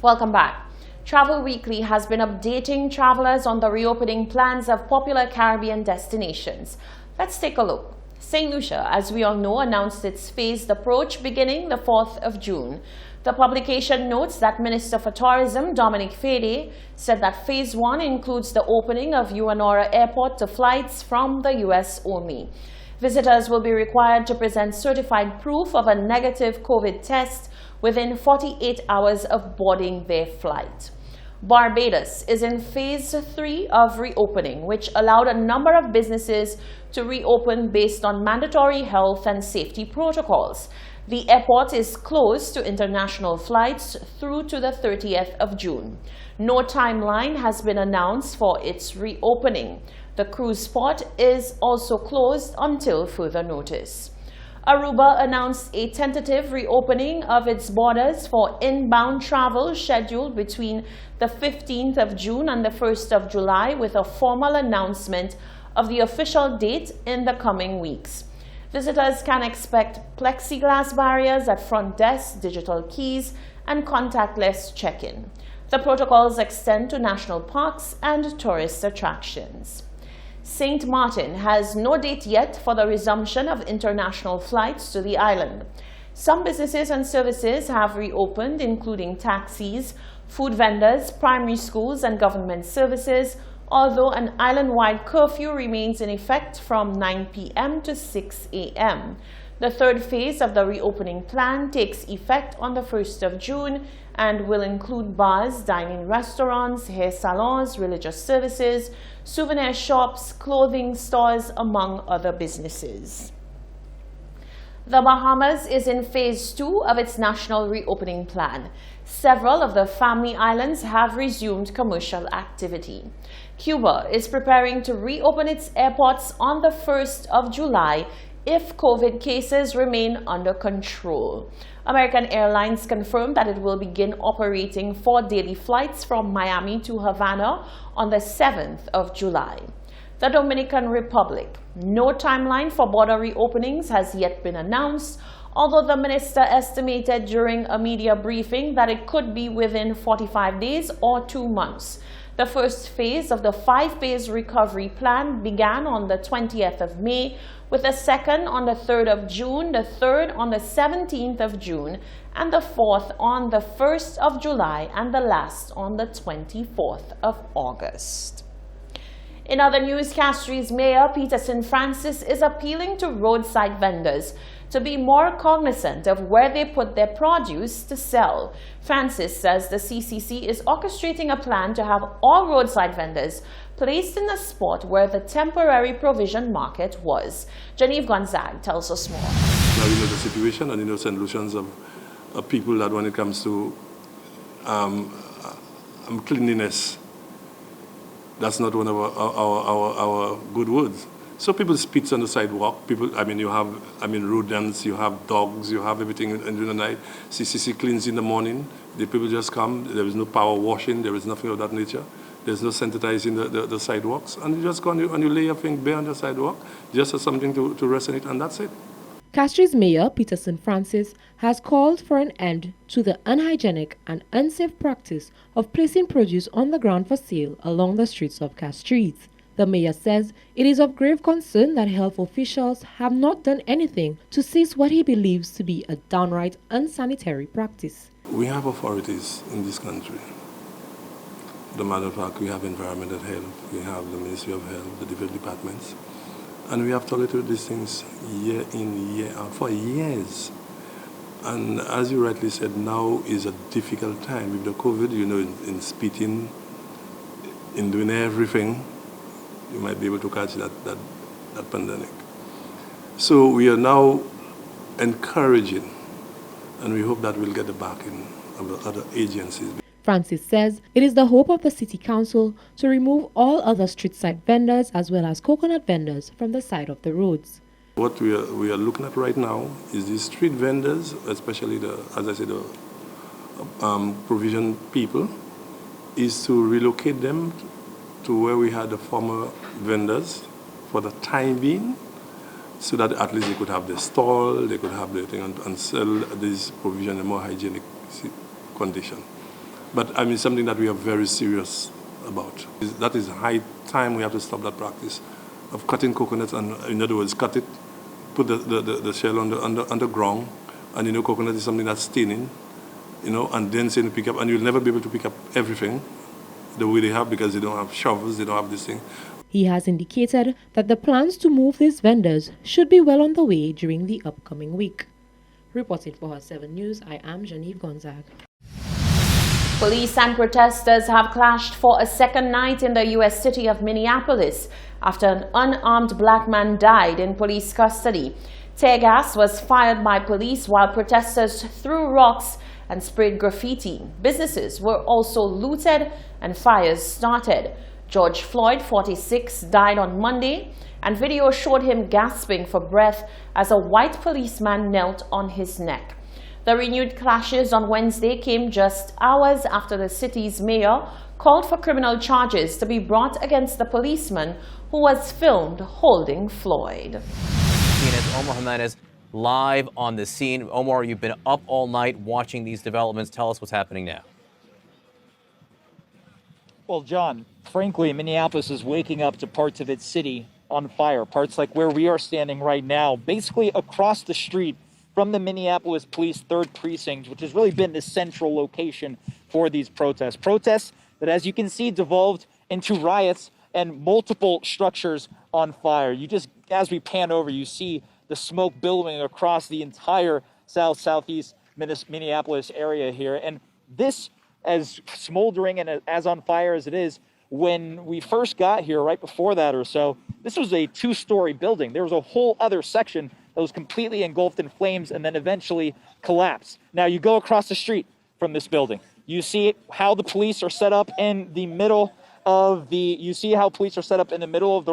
Welcome back. Travel Weekly has been updating travelers on the reopening plans of popular Caribbean destinations. Let's take a look. St. Lucia, as we all know, announced its phased approach beginning the 4th of June. The publication notes that Minister for Tourism, Dominic Fede, said that Phase 1 includes the opening of Uanora Airport to flights from the U.S. only. Visitors will be required to present certified proof of a negative COVID test within 48 hours of boarding their flight. Barbados is in Phase 3 of reopening, which allowed a number of businesses to reopen based on mandatory health and safety protocols. The airport is closed to international flights through to the 30th of June. No timeline has been announced for its reopening. The cruise port is also closed until further notice. Aruba announced a tentative reopening of its borders for inbound travel scheduled between the 15th of June and the 1st of July, with a formal announcement of the official date in the coming weeks. Visitors can expect plexiglass barriers at front desks, digital keys, and contactless check-in. The protocols extend to national parks and tourist attractions. St. Martin has no date yet for the resumption of international flights to the island. Some businesses and services have reopened, including taxis, food vendors, primary schools, and government services, although an island-wide curfew remains in effect from 9 p.m. to 6 a.m. The third phase of the reopening plan takes effect on the 1st of June and will include bars, dining restaurants, hair salons, religious services, souvenir shops, clothing stores, among other businesses. The Bahamas is in Phase 2 of its national reopening plan. Several of the Family Islands have resumed commercial activity. Cuba is preparing to reopen its airports on the 1st of July if COVID cases remain under control. American Airlines confirmed that it will begin operating 4 daily flights from Miami to Havana on the 7th of July. The Dominican Republic. No timeline for border reopenings has yet been announced, although the minister estimated during a media briefing that it could be within 45 days or 2 months. The first phase of the 5-phase recovery plan began on the 20th of May, with the second on the 3rd of June, the third on the 17th of June, and the fourth on the 1st of July, and the last on the 24th of August. In other news, Castries Mayor Peterson Francis is appealing to roadside vendors to be more cognizant of where they put their produce to sell. Francis says the CCC is orchestrating a plan to have all roadside vendors placed in the spot where the temporary provision market was. Genevieve Gonzague tells us more. Now you know the situation, and you know St. Lucians of people that when it comes to cleanliness, that's not one of our good words. So people spit on the sidewalk. People, you have, rodents, you have dogs, you have everything in the night. CCC cleans in the morning. The people just come. There is no power washing. There is nothing of that nature. There's no sanitizing the sidewalks. And you just go and you lay your thing bare on the sidewalk, just as something to rest on it, and that's it. Castries Mayor Peterson Francis has called for an end to the unhygienic and unsafe practice of placing produce on the ground for sale along the streets of Castries. The mayor says it is of grave concern that health officials have not done anything to cease what he believes to be a downright unsanitary practice. We have authorities in this country. The matter of fact, we have environmental health, we have the Ministry of Health, the different departments, and we have tolerated these things year in, year out for years. And as you rightly said, now is a difficult time with the COVID, in spitting, in doing everything. You might be able to catch that pandemic. So we are now encouraging, and we hope that we'll get the backing of the other agencies. Francis says it is the hope of the City Council to remove all other street side vendors as well as coconut vendors from the side of the roads. What we are looking at right now is the street vendors, especially the provision people, is to relocate them to where we had the former vendors for the time being, so that at least they could have their stall, they could have their thing and sell this provision in a more hygienic condition. But I mean, something that we are very serious about. That is high time we have to stop that practice of cutting coconuts, and in other words, cut it, put the shell underground, and coconut is something that's staining, and then saying pick up, and you'll never be able to pick up everything the way they have because they don't have shovels, they don't have this thing. He has indicated that the plans to move these vendors should be well on the way during the upcoming week. Reporting for Hot 7 News, I am Genevieve Gonzague. Police and protesters have clashed for a second night in the U.S. city of Minneapolis after an unarmed black man died in police custody. Tear gas was fired by police while protesters threw rocks and sprayed graffiti. Businesses were also looted and fires started. George Floyd, 46, died on Monday, and video showed him gasping for breath as a white policeman knelt on his neck. The renewed clashes on Wednesday came just hours after the city's mayor called for criminal charges to be brought against the policeman who was filmed holding Floyd. It's Omar Jimenez live on the scene. Omar, you've been up all night watching these developments. Tell us what's happening now. Well, John, frankly, Minneapolis is waking up to parts of its city on fire. Parts like where we are standing right now, basically across the street from the Minneapolis Police 3rd Precinct, which has really been the central location for these protests. Protests that, as you can see, devolved into riots and multiple structures on fire. As we pan over, you see the smoke billowing across the entire southeast Minneapolis area here. And this, as smoldering and as on fire as it is, when we first got here, right before that or so, this was a 2-story building. There was a whole other section that was completely engulfed in flames and then eventually collapsed. Now you go across the street from this building. You see how the police are set up in the middle of the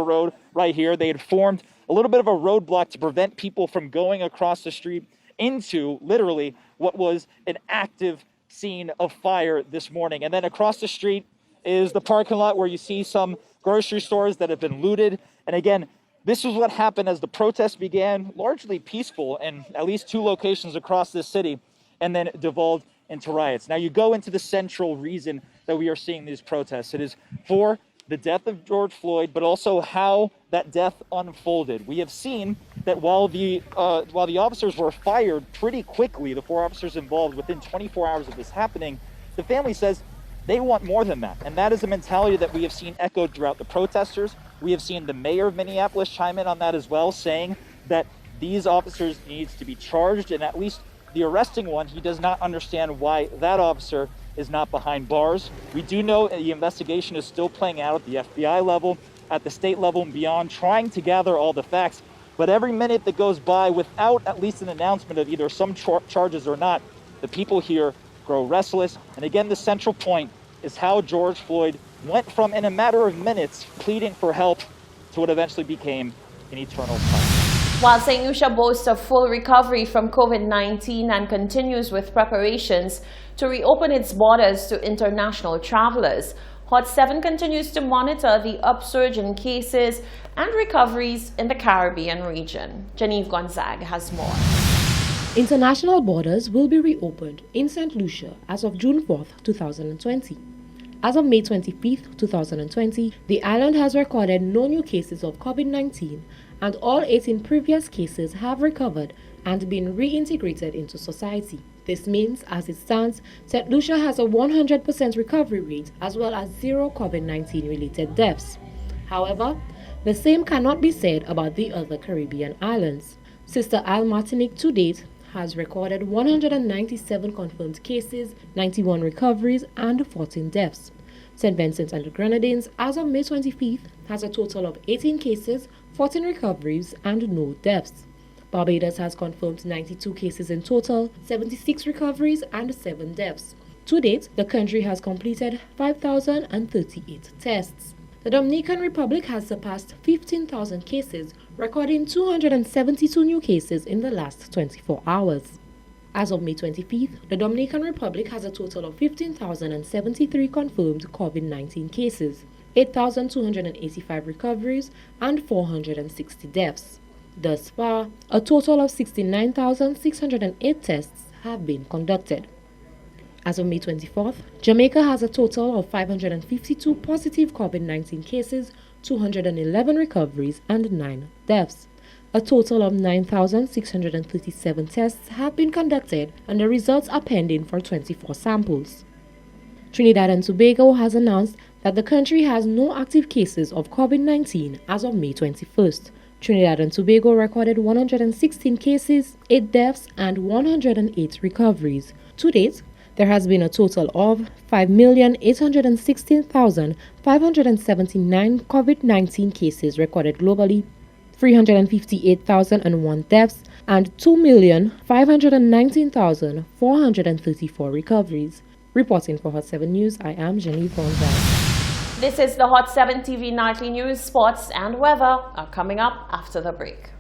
road right here. They had formed a little bit of a roadblock to prevent people from going across the street into literally what was an active scene of fire this morning. And then across the street is the parking lot where you see some grocery stores that have been looted. And again, this is what happened as the protests began, largely peaceful in at least 2 locations across this city, and then devolved into riots. Now you go into the central reason that we are seeing these protests. It is for the death of George Floyd, but also how that death unfolded. We have seen that while the officers were fired pretty quickly, the 4 officers involved within 24 hours of this happening, the family says they want more than that. And that is a mentality that we have seen echoed throughout the protesters. We have seen the mayor of Minneapolis chime in on that as well, saying that these officers needs to be charged, and at least the arresting one, he does not understand why that officer is not behind bars. We do know the investigation is still playing out at the FBI level, at the state level and beyond, trying to gather all the facts. But every minute that goes by without at least an announcement of either some charges or not, the people here grow restless. And again, the central point is how George Floyd went from, in a matter of minutes, pleading for help to what eventually became an eternal silence. While St. Lucia boasts a full recovery from COVID-19 and continues with preparations to reopen its borders to international travelers, Hot 7 continues to monitor the upsurge in cases and recoveries in the Caribbean region. Genevieve Gonzague has more. International borders will be reopened in St. Lucia as of June 4th, 2020. As of May 25th, 2020, the island has recorded no new cases of COVID-19, and all 18 previous cases have recovered and been reintegrated into society. This means, as it stands, St. Lucia has a 100% recovery rate as well as 0 COVID-19 related deaths. However, the same cannot be said about the other Caribbean islands. Sister Isle Martinique to date has recorded 197 confirmed cases, 91 recoveries, and 14 deaths. St. Vincent and the Grenadines, as of May 25th, has a total of 18 cases, 14 recoveries, and no deaths. Barbados has confirmed 92 cases in total, 76 recoveries, and 7 deaths. To date, the country has completed 5,038 tests. The Dominican Republic has surpassed 15,000 cases, recording 272 new cases in the last 24 hours. As of May 25th, the Dominican Republic has a total of 15,073 confirmed COVID-19 cases, 8,285 recoveries, and 460 deaths. Thus far, a total of 69,608 tests have been conducted. As of May 24th, Jamaica has a total of 552 positive COVID-19 cases, 211 recoveries, and 9 deaths. A total of 9,637 tests have been conducted, and the results are pending for 24 samples. Trinidad and Tobago has announced that the country has no active cases of COVID-19 as of May 21st. Trinidad and Tobago recorded 116 cases, 8 deaths, and 108 recoveries. To date, there has been a total of 5,816,579 COVID-19 cases recorded globally, 358,001 deaths, and 2,519,434 recoveries. Reporting for Hot 7 News, I am Jenny Vonzai. This is the Hot 7 TV Nightly News. Sports and weather are coming up after the break.